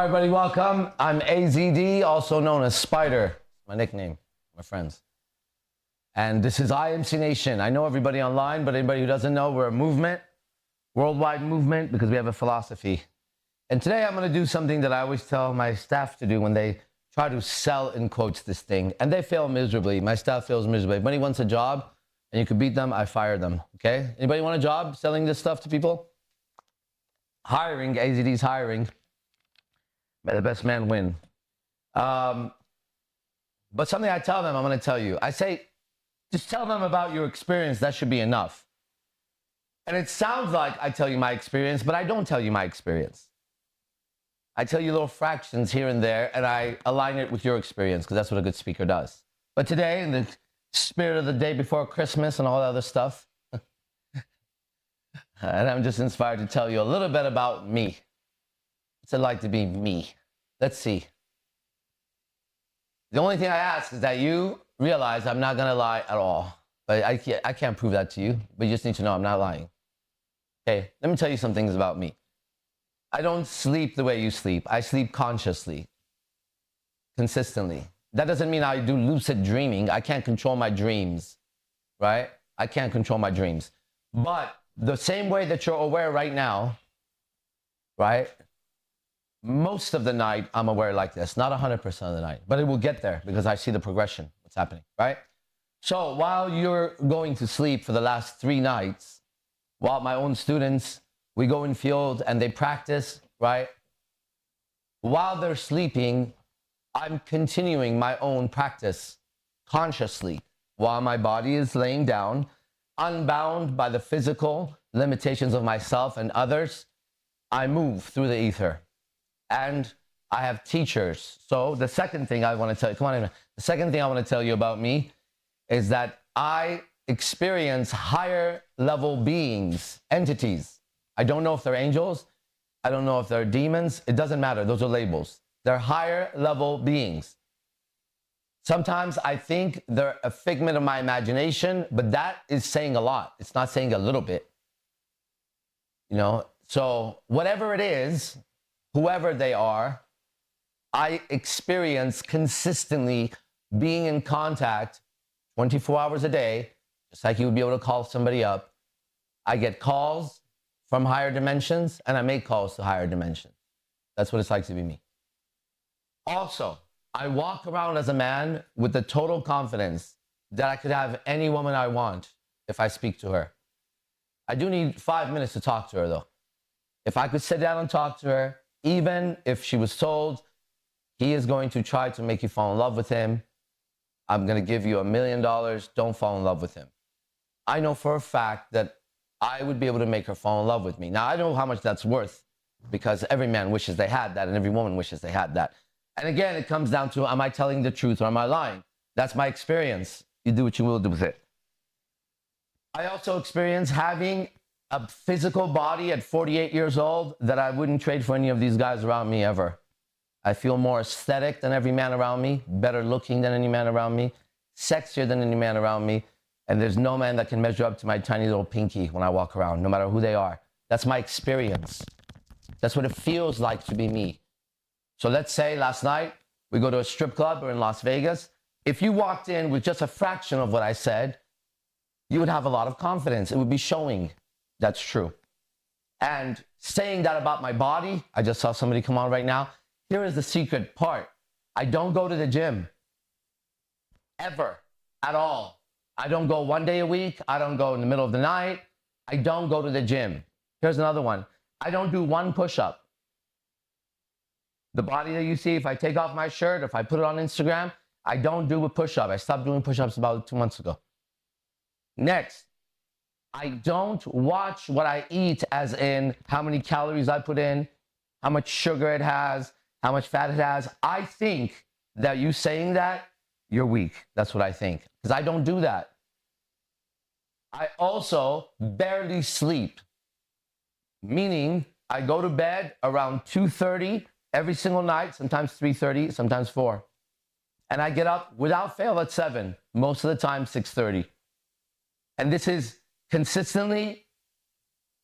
All right, everybody, welcome. I'm AZD, also known as Spider, my nickname, my friends. And this is IMC Nation. I know everybody online, but anybody who doesn't know, we're a movement, worldwide movement, because we have a philosophy. And today I'm going to do something that I always tell my staff to do when they try to sell, in quotes, this thing. And they fail miserably. My staff fails miserably. If anybody wants a job and you can beat them, I fire them, okay? Anybody want a job selling this stuff to people? Hiring, AZD's hiring. May the best man win. But something I tell them, I'm going to tell you. I say, just tell them about your experience. That should be enough. And it sounds like I tell you my experience, but I don't tell you my experience. I tell you little fractions here and there, and I align it with your experience, because that's what a good speaker does. But today, in the spirit of the day before Christmas and all that other stuff, and I'm just inspired to tell you a little bit about me. What's it like to be me? Let's see. The only thing I ask is that you realize I'm not going to lie at all. But I can't prove that to you. But you just need to know I'm not lying. Okay, let me tell you some things about me. I don't sleep the way you sleep. I sleep consciously, consistently. That doesn't mean I do lucid dreaming. I can't control my dreams, right? I can't control my dreams. But the same way that you're aware right now, right? Most of the night, I'm aware like this. Not 100% of the night, but it will get there because I see the progression, what's happening, right? So while you're going to sleep for the last 3 nights, while my own students, we go in field and they practice, right? While they're sleeping, I'm continuing my own practice consciously while my body is laying down, unbound by the physical limitations of myself and others. I move through the ether. And I have teachers. So the second thing I want to tell you, come on in. The second thing I want to tell you about me is that I experience higher level beings, entities. I don't know if they're angels. I don't know if they're demons. It doesn't matter. Those are labels. They're higher level beings. Sometimes I think they're a figment of my imagination, but that is saying a lot. It's not saying a little bit. You know, so whatever it is, whoever they are, I experience consistently being in contact 24 hours a day, just like you would be able to call somebody up. I get calls from higher dimensions, and I make calls to higher dimensions. That's what it's like to be me. Also, I walk around as a man with the total confidence that I could have any woman I want if I speak to her. I do need 5 minutes to talk to her, though. If I could sit down and talk to her, even if she was told, he is going to try to make you fall in love with him, I'm going to give you $1 million, don't fall in love with him. I know for a fact that I would be able to make her fall in love with me. Now, I know how much that's worth, because every man wishes they had that, and every woman wishes they had that. And again, it comes down to, am I telling the truth or am I lying? That's my experience. You do what you will do with it. I also experience having a physical body at 48 years old that I wouldn't trade for any of these guys around me ever. I feel more aesthetic than every man around me, better looking than any man around me, sexier than any man around me, and there's no man that can measure up to my tiny little pinky when I walk around, no matter who they are. That's my experience. That's what it feels like to be me. So let's say last night we go to a strip club or in Las Vegas. If you walked in with just a fraction of what I said, you would have a lot of confidence. It would be showing. That's true. And saying that about my body, I just saw somebody come on right now. Here is the secret part. I don't go to the gym. Ever. At all. I don't go 1 day a week. I don't go in the middle of the night. I don't go to the gym. Here's another one. I don't do 1 push-up. The body that you see, if I take off my shirt, if I put it on Instagram, I don't do a push-up. I stopped doing push-ups about 2 months ago. Next. I don't watch what I eat, as in how many calories I put in, how much sugar it has, how much fat it has. I think that you saying that, you're weak. That's what I think. Because I don't do that. I also barely sleep. Meaning, I go to bed around 2:30 every single night, sometimes 3:30, sometimes 4. And I get up without fail at 7, most of the time 6:30. And this is consistently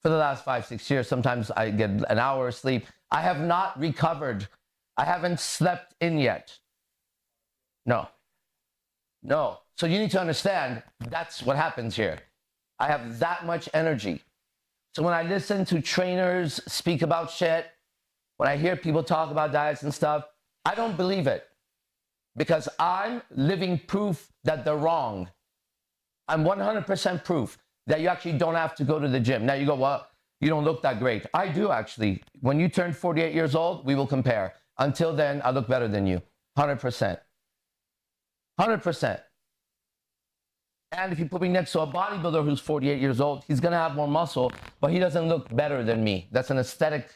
for the last 5-6 years. Sometimes I get an hour of sleep. I have not recovered I haven't slept in yet. No. No. So you need to understand that's what happens here. I have that much energy. So when I listen to trainers speak about shit, when I hear people talk about diets and stuff, I don't believe it because I'm living proof that they're wrong. I'm 100% proof that you actually don't have to go to the gym. Now you go, well, you don't look that great. I do actually. When you turn 48 years old, we will compare. Until then, I look better than you. 100%. 100%. And if you put me next to a bodybuilder who's 48 years old, he's going to have more muscle, but he doesn't look better than me. That's an aesthetic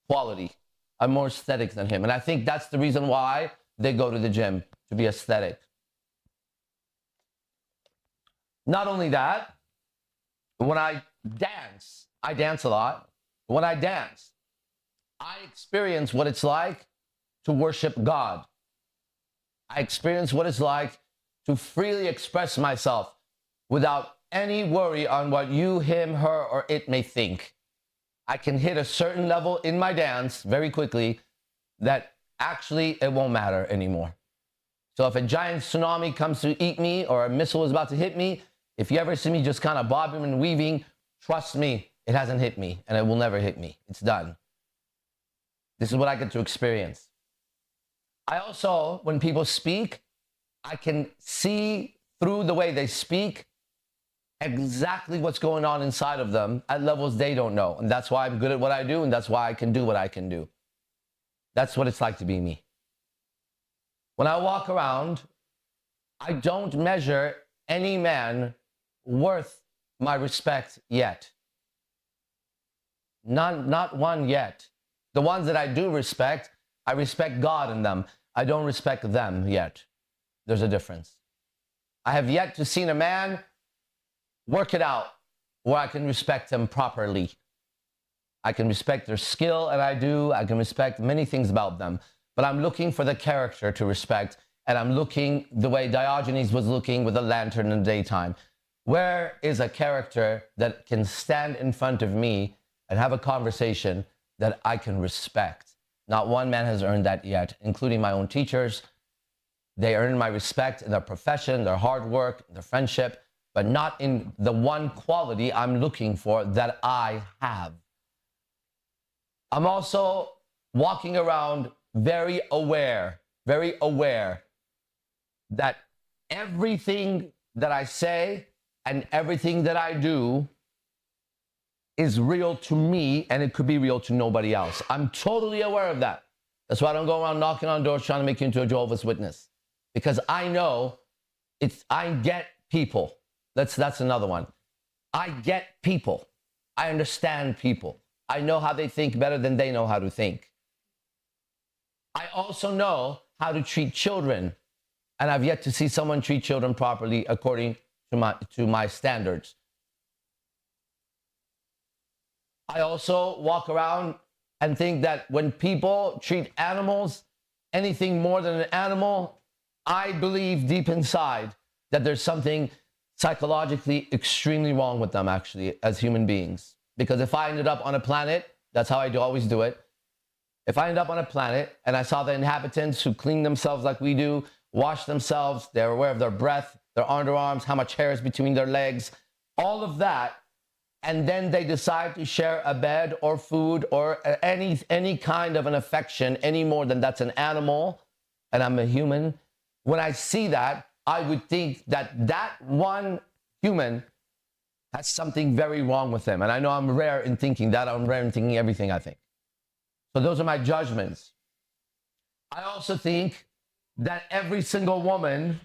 quality. I'm more aesthetic than him. And I think that's the reason why they go to the gym, to be aesthetic. Not only that, when I dance a lot. When I dance, I experience what it's like to worship God. I experience what it's like to freely express myself without any worry on what you, him, her, or it may think. I can hit a certain level in my dance very quickly that actually it won't matter anymore. So if a giant tsunami comes to eat me or a missile is about to hit me, if you ever see me just kind of bobbing and weaving, trust me, it hasn't hit me and it will never hit me. It's done. This is what I get to experience. I also, when people speak, I can see through the way they speak exactly what's going on inside of them at levels they don't know. And that's why I'm good at what I do, and that's why I can do what I can do. That's what it's like to be me. When I walk around, I don't measure any man worth my respect yet. Not one yet. The ones that I do respect, I respect God in them. I don't respect them yet. There's a difference. I have yet to see a man work it out where I can respect him properly. I can respect their skill, and I do. I can respect many things about them. But I'm looking for the character to respect, and I'm looking the way Diogenes was looking with a lantern in the daytime. Where is a character that can stand in front of me and have a conversation that I can respect? Not one man has earned that yet, including my own teachers. They earn my respect in their profession, their hard work, their friendship, but not in the one quality I'm looking for that I have. I'm also walking around very aware that everything that I say and everything that I do is real to me, and it could be real to nobody else. I'm totally aware of that. That's why I don't go around knocking on doors trying to make you into a Jehovah's Witness, because I know I get people. That's another one. I get people. I understand people. I know how they think better than they know how to think. I also know how to treat children, and I've yet to see someone treat children properly according to my standards. I also walk around and think that when people treat animals anything more than an animal, I believe deep inside that there's something psychologically extremely wrong with them, actually, as human beings. Because if I ended up on a planet, that's how I always do it. If I end up on a planet and I saw the inhabitants who clean themselves like we do, wash themselves, they're aware of their breath, their underarms, how much hair is between their legs, all of that, and then they decide to share a bed or food or any kind of an affection any more than that's an animal, and I'm a human. When I see that, I would think that that one human has something very wrong with them. And I know I'm rare in thinking that. I'm rare in thinking everything I think. So those are my judgments. I also think that every single woman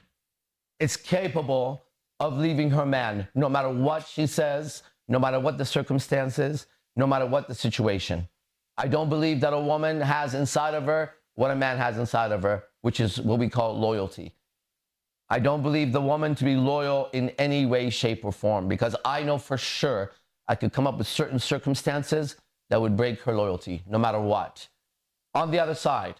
is capable of leaving her man, no matter what she says, no matter what the circumstances, no matter what the situation. I don't believe that a woman has inside of her what a man has inside of her, which is what we call loyalty. I don't believe the woman to be loyal in any way, shape, or form, because I know for sure I could come up with certain circumstances that would break her loyalty, no matter what. On the other side,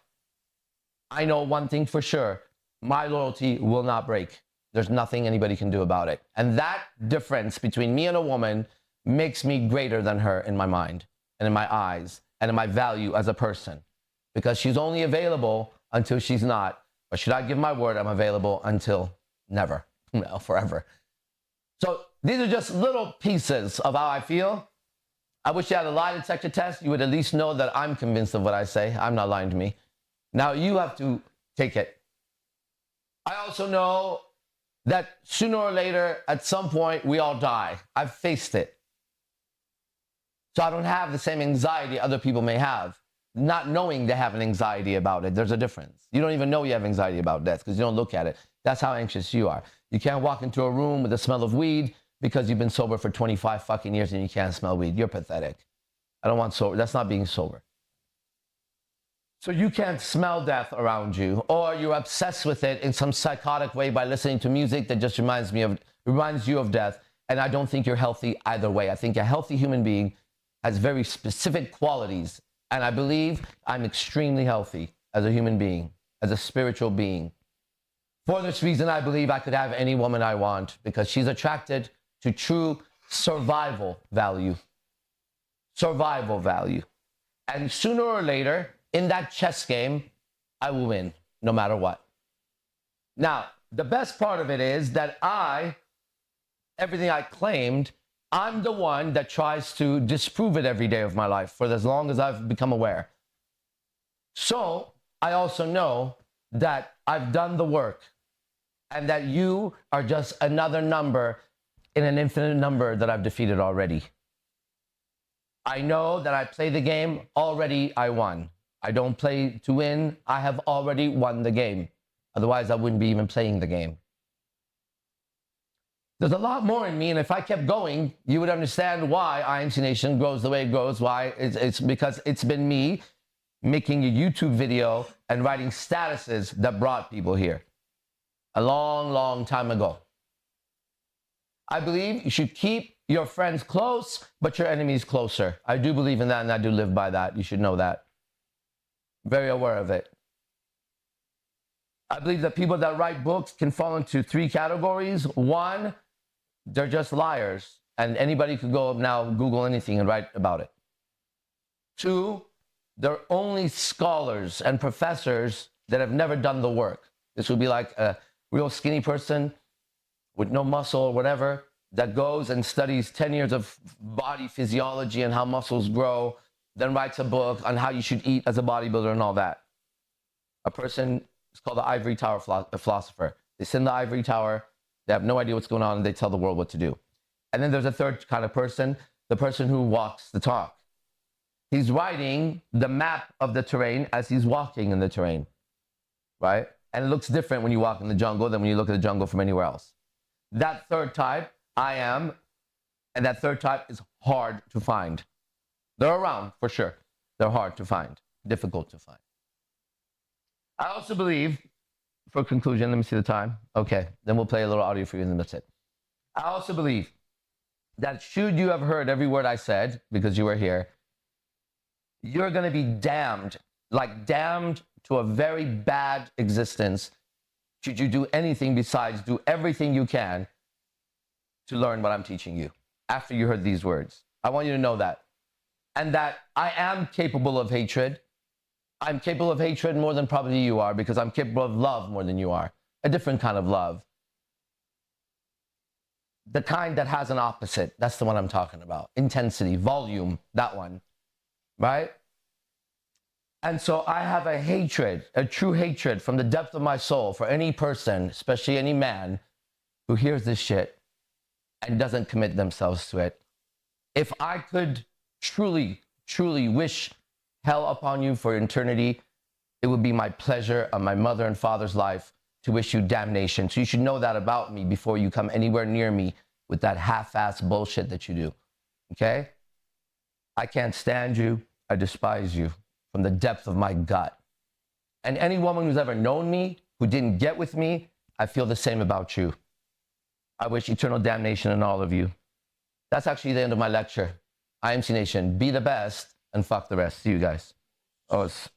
I know one thing for sure, my loyalty will not break. There's nothing anybody can do about it. And that difference between me and a woman makes me greater than her in my mind and in my eyes and in my value as a person. because she's only available until she's not. Or should I give my word I'm available until never, no, forever. So these are just little pieces of how I feel. I wish you had a lie detector test. You would at least know that I'm convinced of what I say. I'm not lying to me. Now you have to take it. I also know that sooner or later, at some point, we all die. I've faced it. So I don't have the same anxiety other people may have. Not knowing they have an anxiety about it. There's a difference. You don't even know you have anxiety about death because you don't look at it. That's how anxious you are. You can't walk into a room with the smell of weed because you've been sober for 25 fucking years and you can't smell weed. You're pathetic. I don't want sober. That's not being sober. So you can't smell death around you, or you're obsessed with it in some psychotic way by listening to music that just reminds you of death. And I don't think you're healthy either way. I think a healthy human being has very specific qualities. And I believe I'm extremely healthy as a human being, as a spiritual being. For this reason, I believe I could have any woman I want because she's attracted to true survival value. Survival value. And sooner or later, in that chess game, I will win, no matter what. Now, the best part of it is that everything I claimed, I'm the one that tries to disprove it every day of my life for as long as I've become aware. So I also know that I've done the work and that you are just another number in an infinite number that I've defeated already. I know that I play the game, already I won. I don't play to win, I have already won the game. Otherwise, I wouldn't be even playing the game. There's a lot more in me, and if I kept going, you would understand why IMC Nation grows the way it grows. Why? It's because it's been me making a YouTube video and writing statuses that brought people here a long, long time ago. I believe you should keep your friends close, but your enemies closer. I do believe in that, and I do live by that. You should know that. Very aware of it. I believe that people that write books can fall into 3 categories. One, they're just liars, and anybody could go now Google anything and write about it. 2, they're only scholars and professors that have never done the work. This would be like a real skinny person with no muscle or whatever that goes and studies 10 years of body physiology and how muscles grow, then writes a book on how you should eat as a bodybuilder and all that. A person is called the ivory tower philosopher. They sit in the ivory tower, they have no idea what's going on, and they tell the world what to do. And then there's a third kind of person, the person who walks the talk. He's writing the map of the terrain as he's walking in the terrain, right? And it looks different when you walk in the jungle than when you look at the jungle from anywhere else. That third type, I am, and that third type is hard to find. They're around, for sure. They're hard to find, difficult to find. I also believe, for conclusion, let me see the time. Okay, then we'll play a little audio for you and then that's it. I also believe that should you have heard every word I said, because you were here, you're going to be damned, like damned to a very bad existence should you do anything besides do everything you can to learn what I'm teaching you after you heard these words. I want you to know that. And that I am capable of hatred. I'm capable of hatred more than probably you are, because I'm capable of love more than you are. A different kind of love. The kind that has an opposite. That's the one I'm talking about. Intensity, volume, that one. Right? And so I have a hatred, a true hatred from the depth of my soul for any person, especially any man, who hears this shit and doesn't commit themselves to it. If I could truly, truly wish hell upon you for eternity, it would be my pleasure on my mother and father's life to wish you damnation. So you should know that about me before you come anywhere near me with that half-assed bullshit that you do. Okay? I can't stand you. I despise you from the depth of my gut. And any woman who's ever known me, who didn't get with me, I feel the same about you. I wish eternal damnation on all of you. That's actually the end of my lecture. IMC Nation, be the best and fuck the rest. See you guys. Oh, it's...